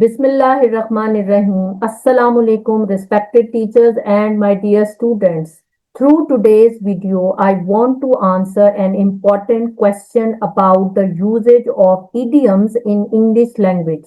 Bismillahirrahmanirrahim. Assalamu alaikum, respected teachers and my dear students. Through today's video, I want to answer an important question about the usage of idioms in English language.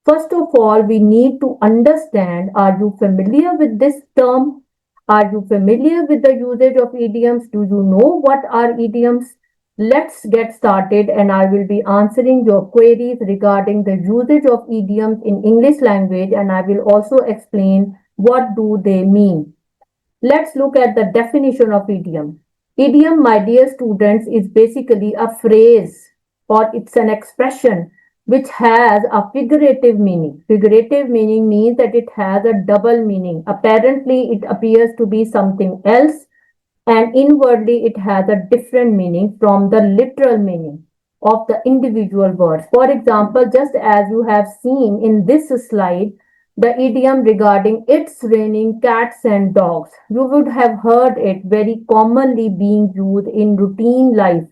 First of all, we need to understand, are you familiar with this term? Are you familiar with the usage of idioms? Do you know what are idioms? Let's get started and I will be answering your queries regarding the usage of idioms in English language and I will also explain what do they mean. Let's look at the definition of idiom. Idiom, my dear students, is basically a phrase or it's an expression which has a figurative meaning. Figurative meaning means that it has a double meaning. Apparently, it appears to be something else, and inwardly, it has a different meaning from the literal meaning of the individual words. For example, just as you have seen in this slide, the idiom regarding it's raining cats and dogs. You would have heard it very commonly being used in routine life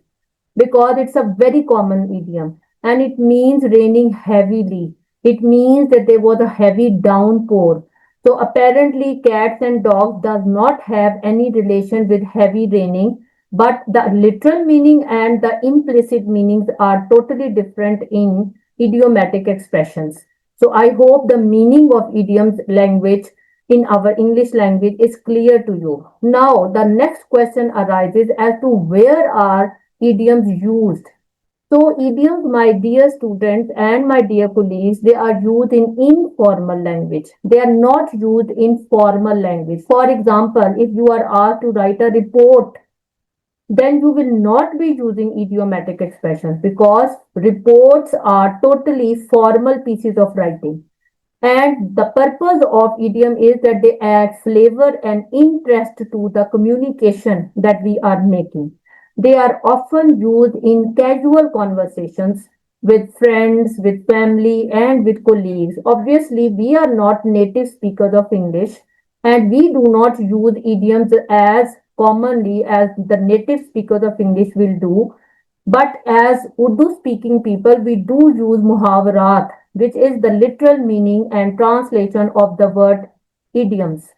because it's a very common idiom and it means raining heavily. It means that there was a heavy downpour. So apparently cats and dogs does not have any relation with heavy raining, but the literal meaning and the implicit meanings are totally different in idiomatic expressions. So I hope the meaning of idioms language in our English language is clear to you. Now the next question arises as to where are idioms used. So idioms, my dear students and my dear colleagues, they are used in informal language. They are not used in formal language. For example, if you are asked to write a report, then you will not be using idiomatic expressions because reports are totally formal pieces of writing. And the purpose of idiom is that they add flavor and interest to the communication that we are making. They are often used in casual conversations with friends, with family, and with colleagues. Obviously, we are not native speakers of English and we do not use idioms as commonly as the native speakers of English will do. But as Urdu speaking people, we do use muhavarat, which is the literal meaning and translation of the word idioms.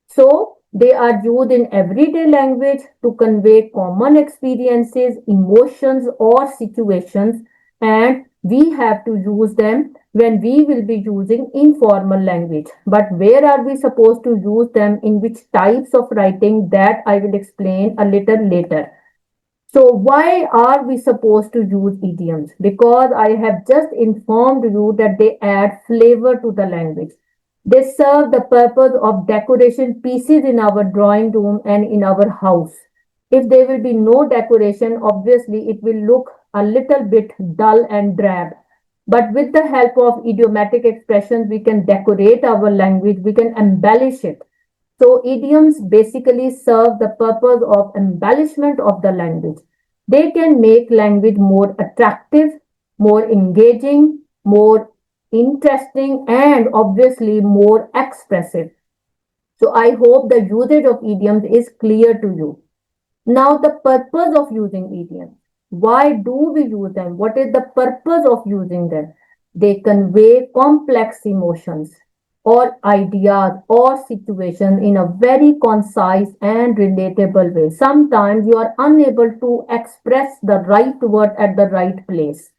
So they are used in everyday language to convey common experiences, emotions, or situations, and we have to use them when we will be using informal language. But where are we supposed to use them, in which types of writing, that I will explain a little later. So why are we supposed to use idioms? Because I have just informed you that they add flavor to the language. They serve the purpose of decoration pieces in our drawing room and in our house. If there will be no decoration, obviously it will look a little bit dull and drab. But with the help of idiomatic expressions, we can decorate our language, we can embellish it. So idioms basically serve the purpose of embellishment of the language. They can make language more attractive, more engaging, more interesting, and obviously more expressive. So I hope the usage of idioms is clear to you. Now the purpose of using idioms. Why do we use them? What is the purpose of using them? They convey complex emotions or ideas or situations in a very concise and relatable way. Sometimes you are unable to express the right word at the right place.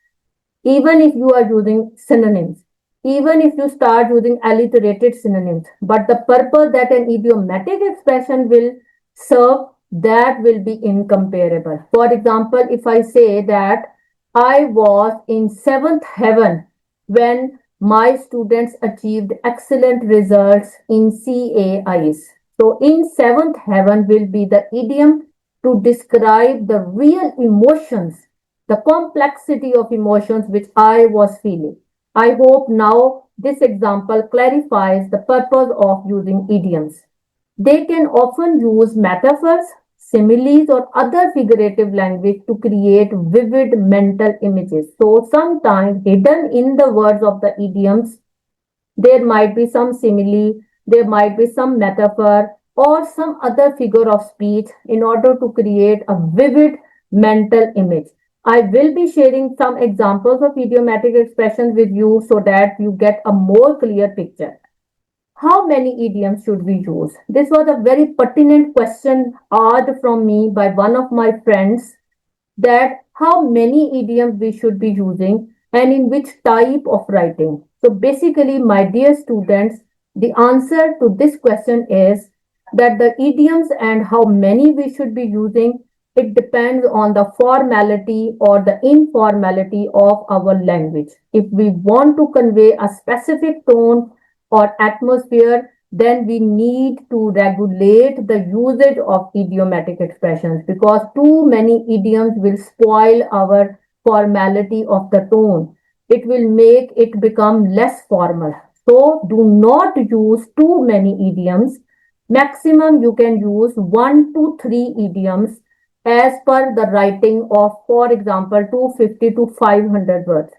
Even if you are using synonyms, even if you start using alliterated synonyms, but the purpose that an idiomatic expression will serve, that will be incomparable. For example, if I say that I was in seventh heaven when my students achieved excellent results in CAIs. So in seventh heaven will be the idiom to describe the real emotions, the complexity of emotions which I was feeling. I hope now this example clarifies the purpose of using idioms. They can often use metaphors, similes, or other figurative language to create vivid mental images. So sometimes hidden in the words of the idioms, there might be some simile, there might be some metaphor, or some other figure of speech in order to create a vivid mental image. I will be sharing some examples of idiomatic expressions with you so that you get a more clear picture. How many idioms should we use? This was a very pertinent question asked from me by one of my friends, that how many idioms we should be using and in which type of writing. So basically, my dear students, the answer to this question is that the idioms and how many we should be using, it depends on the formality or the informality of our language. If we want to convey a specific tone or atmosphere, then we need to regulate the usage of idiomatic expressions, because too many idioms will spoil our formality of the tone. It will make it become less formal. So do not use too many idioms. Maximum you can use 1 to 3 idioms as per the writing of, for example, 250 to 500 words.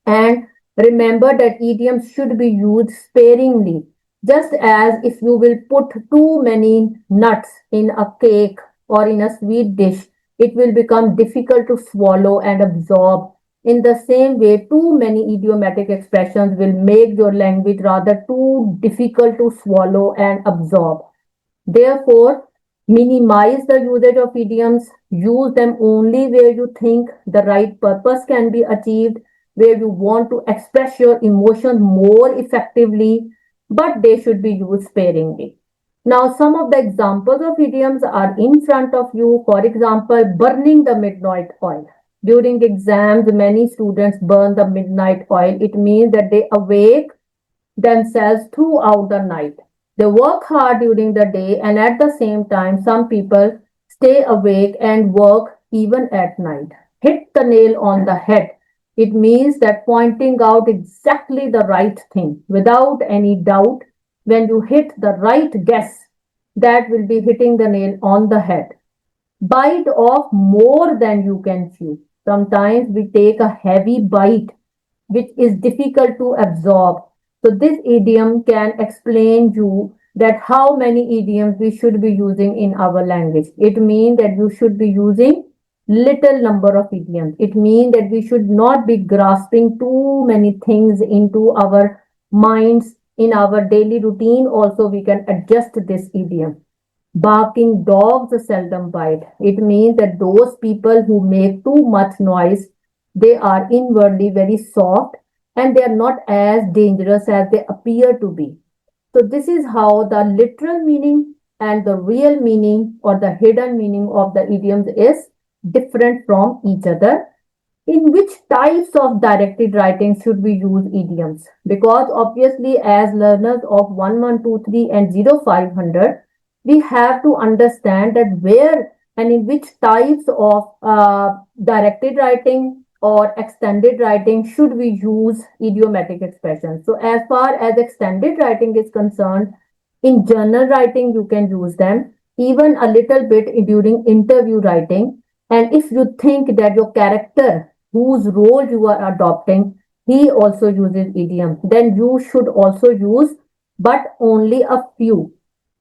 And remember that idioms should be used sparingly. Just as if you will put too many nuts in a cake or in a sweet dish, it will become difficult to swallow and absorb. In the same way, too many idiomatic expressions will make your language rather too difficult to swallow and absorb. Therefore, minimize the usage of idioms. Use them only where you think the right purpose can be achieved, where you want to express your emotions more effectively, but they should be used sparingly. Now, some of the examples of idioms are in front of you. For example, burning the midnight oil. During exams, many students burn the midnight oil. It means that they awake themselves throughout the night. They work hard during the day, and at the same time, some people stay awake and work even at night. Hit the nail on the head. It means that pointing out exactly the right thing without any doubt. When you hit the right guess, that will be hitting the nail on the head. Bite off more than you can chew. Sometimes we take a heavy bite which is difficult to absorb. So this idiom can explain you that how many idioms we should be using in our language. It means that you should be using little number of idioms. It means that we should not be grasping too many things into our minds. In our daily routine also we can adjust this idiom. Barking dogs seldom bite. It means that those people who make too much noise, they are inwardly very soft and they are not as dangerous as they appear to be. So this is how the literal meaning and the real meaning or the hidden meaning of the idioms is different from each other. In which types of directed writing should we use idioms? Because obviously, as learners of 1123 and 0500, we have to understand that where and in which types of directed writing or extended writing should we use idiomatic expressions. So, as far as extended writing is concerned, in journal writing, you can use them, even a little bit during interview writing. And if you think that your character whose role you are adopting, he also uses idiom, then you should also use, but only a few.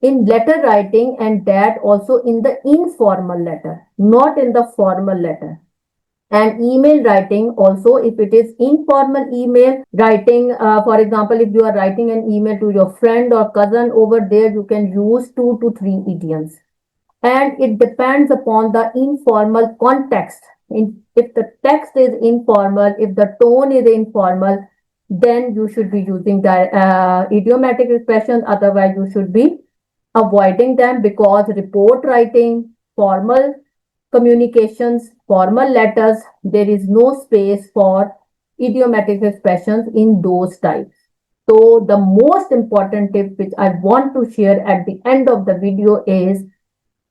In letter writing, and that also in the informal letter, not in the formal letter. And email writing also, if it is informal email writing, for example, if you are writing an email to your friend or cousin, over there you can use 2 to 3 idioms, and it depends upon the informal context. If the text is informal, if the tone is informal, then you should be using the idiomatic expressions. Otherwise, you should be avoiding them, because report writing, formal communications, formal letters, there is no space for idiomatic expressions in those types. So the most important tip which I want to share at the end of the video is,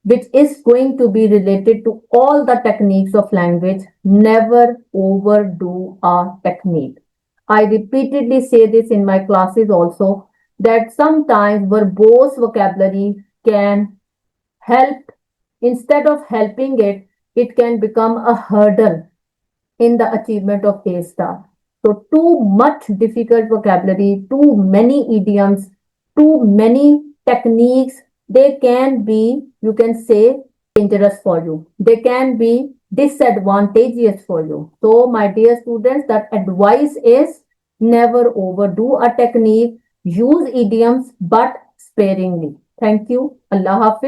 which is going to be related to all the techniques of language. Never overdo a technique. I repeatedly say this in my classes also, that sometimes verbose vocabulary can help. Instead of helping it, it can become a hurdle in the achievement of A star. So too much difficult vocabulary, too many idioms, too many techniques, they can be, you can say, dangerous for you. They can be disadvantageous for you. So, my dear students, that advice is never overdo a technique, use idioms but sparingly. Thank you. Allah Hafiz.